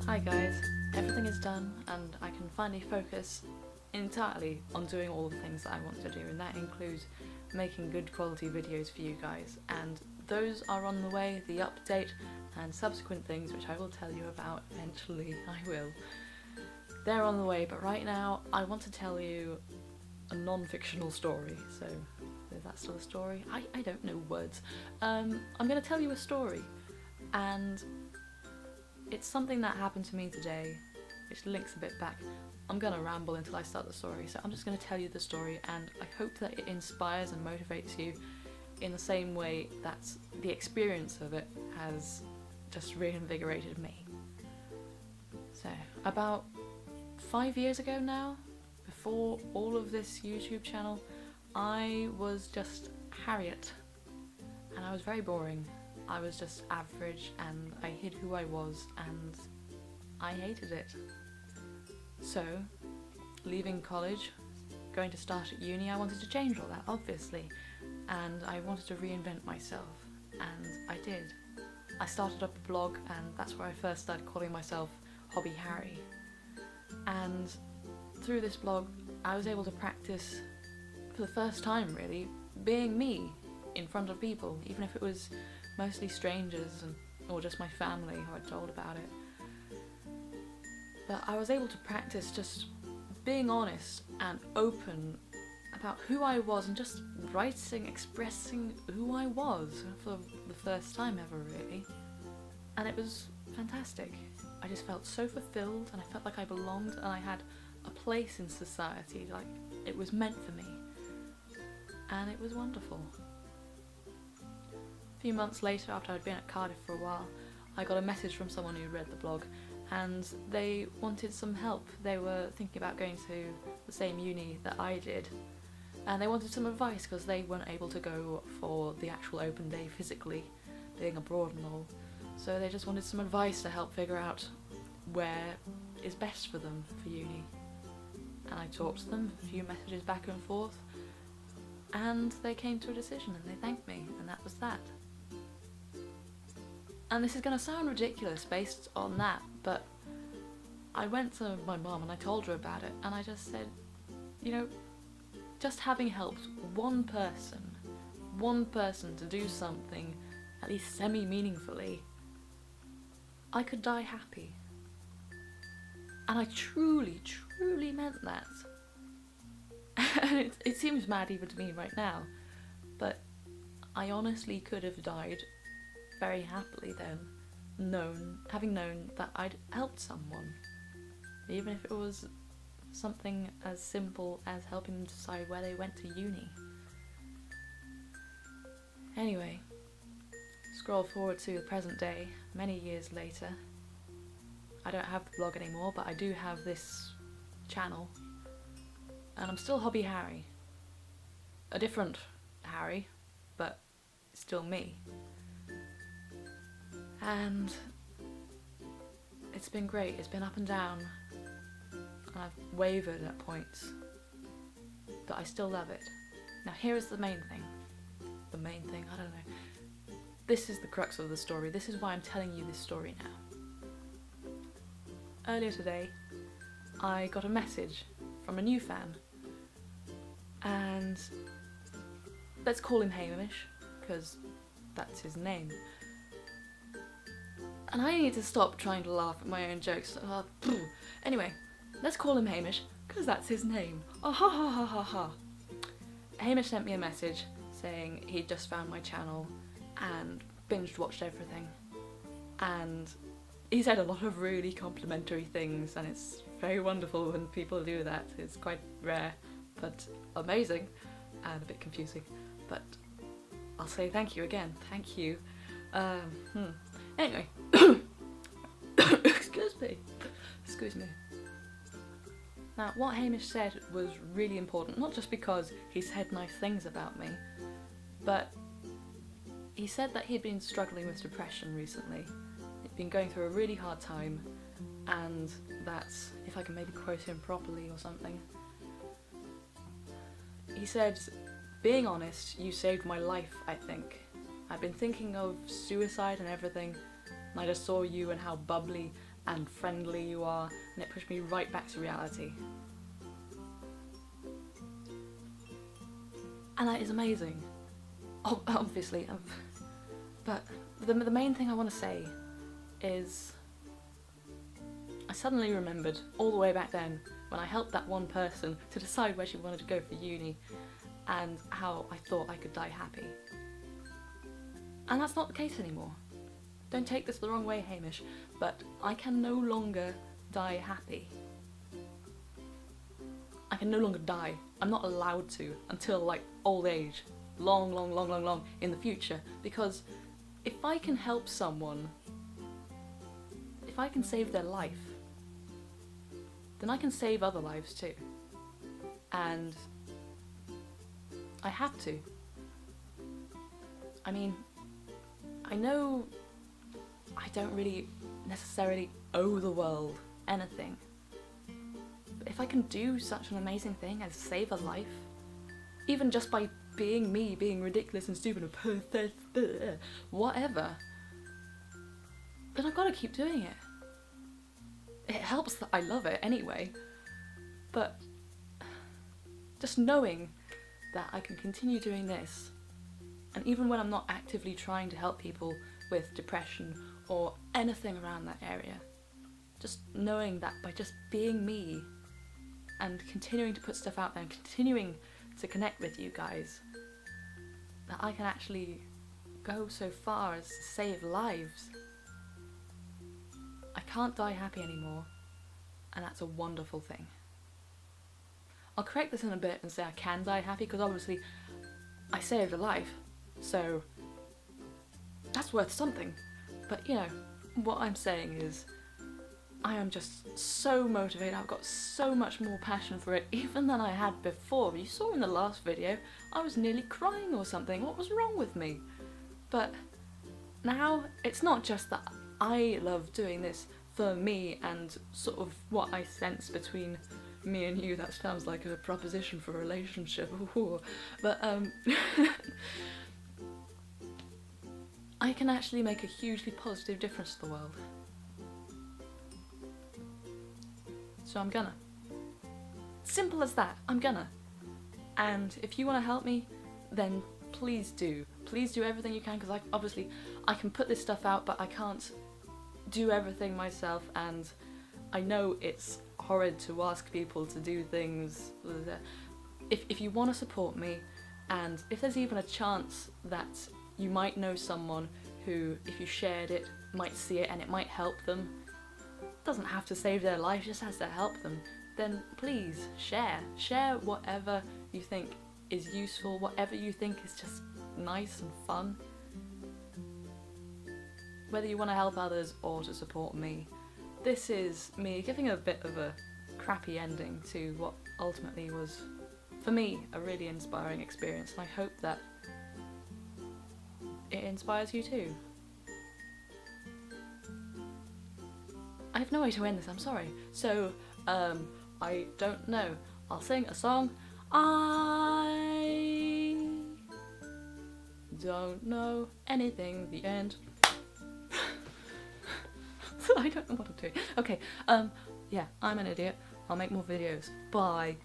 Hi guys, everything is done and I can finally focus entirely on doing all the things that I want to do, and that includes making good quality videos for you guys, and those are on the way, the update and subsequent things which I will tell you about eventually. I will. They're on the way, but right now I want to tell you a non-fictional story, so is that still a story? I don't know words. I'm going to tell you a story, and it's something that happened to me today, which links a bit back. I'm going to ramble until I start the story, so I'm just going to tell you the story, and I hope that it inspires and motivates you in the same way that the experience of it has just reinvigorated me. So, about 5 years ago now, before all of this YouTube channel, I was just Harriet, and I was very boring. I was just average and I hid who I was and I hated it. So, leaving college, going to start at uni, I wanted to change all that, obviously, and I wanted to reinvent myself, and I did. I started up a blog, and that's where I first started calling myself Hobby Harri. And through this blog, I was able to practice, for the first time really, being me in front of people, even if it was mostly strangers or just my family who I told about it. But I was able to practice just being honest and open about who I was and just writing, expressing who I was for the first time ever really. And it was fantastic. I just felt so fulfilled and I felt like I belonged and I had a place in society, like it was meant for me. And it was wonderful. A few months later, after I'd been at Cardiff for a while, I got a message from someone who read the blog, and they wanted some help. They were thinking about going to the same uni that I did, and they wanted some advice because they weren't able to go for the actual open day physically, being abroad and all. So they just wanted some advice to help figure out where is best for them for uni. And I talked to them, a few messages back and forth, and they came to a decision and they thanked me, and that was that. And this is going to sound ridiculous based on that, but I went to my mum and I told her about it, and I just said, you know, just having helped one person to do something at least semi-meaningfully, I could die happy. And I truly, truly meant that. And it seems mad even to me right now, but I honestly could have died very happily then, having known that I'd helped someone, even if it was something as simple as helping them decide where they went to uni. Anyway, scroll forward to the present day, many years later. I don't have the blog anymore, but I do have this channel, and I'm still Hobby Harri. A different Harri, but still me. And it's been great, it's been up and down, and I've wavered at points, but I still love it. Now here is the main thing, I don't know. This is the crux of the story, this is why I'm telling you this story now. Earlier today, I got a message from a new fan, and let's call him Hamish, because that's his name. And I need to stop trying to laugh at my own jokes. Anyway, let's call him Hamish, because that's his name. Oh, ha ha ha ha ha. Hamish sent me a message saying he'd just found my channel and binge watched everything. And he said a lot of really complimentary things, and it's very wonderful when people do that. It's quite rare, but amazing, and a bit confusing. But I'll say thank you again. Thank you. Anyway, excuse me. Now, what Hamish said was really important, not just because he said nice things about me, but he said that he'd been struggling with depression recently. He'd been going through a really hard time, and that, if I can maybe quote him properly or something, he said, "Being honest, you saved my life, I think. I've been thinking of suicide and everything, and I just saw you and how bubbly and friendly you are, and it pushed me right back to reality. And that is amazing. Obviously. But the main thing I want to say is I suddenly remembered all the way back then when I helped that one person to decide where she wanted to go for uni and how I thought I could die happy. And that's not the case anymore. Don't take this the wrong way, Hamish, but I can no longer die happy. I can no longer die. I'm not allowed to until like old age, long in the future, because if I can help someone, if I can save their life, then I can save other lives too. And I have to. I mean, I know I don't really necessarily owe the world anything, but if I can do such an amazing thing as save a life, even just by being me, being ridiculous and stupid and perfect, whatever, then I've got to keep doing it. It helps that I love it anyway, but just knowing that I can continue doing this, and even when I'm not actively trying to help people with depression or anything around that area, just knowing that by just being me and continuing to put stuff out there and continuing to connect with you guys, that I can actually go so far as to save lives. I can't die happy anymore, and that's a wonderful thing. I'll correct this in a bit and say I can die happy, because obviously I saved a life, so that's worth something. But you know, what I'm saying is I am just so motivated. I've got so much more passion for it even than I had before. You saw in the last video I was nearly crying or something. What was wrong with me? But now it's not just that I love doing this for me and sort of what I sense between me and you. That sounds like a proposition for a relationship. But I can actually make a hugely positive difference to the world. So I'm gonna. Simple as that, I'm gonna. And if you want to help me, then please do. Please do everything you can, because obviously I can put this stuff out, but I can't do everything myself, and I know it's horrid to ask people to do things. If you want to support me, and if there's even a chance that you might know someone who, if you shared it, might see it and it might help them, doesn't have to save their life, just has to help them, then please share whatever you think is useful, whatever you think is just nice and fun. Whether you want to help others or to support me, this is me giving a bit of a crappy ending to what ultimately was, for me, a really inspiring experience, and I hope that it inspires you too. I have no way to end this, I'm sorry. So, I don't know. I'll sing a song. I don't know anything, the end. I don't know what I'm doing. Okay, yeah, I'm an idiot. I'll make more videos. Bye.